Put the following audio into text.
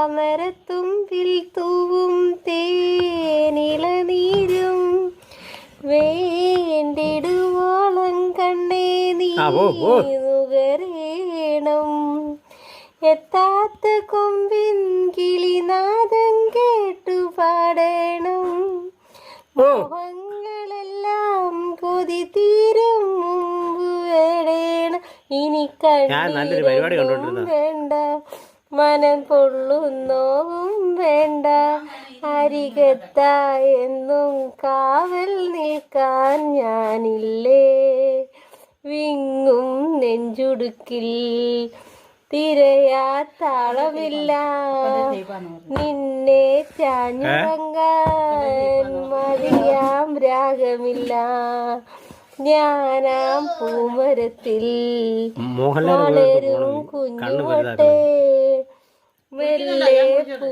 താമരത്തുമ്പിൽ തൂവും തേനിളനീരും വേണ്ടിടുവോളം കണ്ണേ നീ നുകരേണം എത്താത്ത കൊമ്പിൻ കിളിനാദം കേട്ടു പാടണം മോഹങ്ങളെല്ലാം കൊതി തീരും മുമ്പ് വേടേണം ഇനി കണ്ണീരും വേണ്ട മനം പൊള്ളുന്നോവും വേണ്ട അരികത്തായെന്നും കാവൽ നിൽക്കാൻ ഞാനില്ലേ വിങ്ങും നെഞ്ചുടുക്കിൽ തിരയാ താളമില്ല നിന്നെ ചാഞ്ഞുറങ്ങാൻ മതിയാം രാഗമില്ല ഞാനാം പൂമരത്തിൽ വളരും കുഞ്ഞുമൊട്ടെ മെല്ലെ പൂ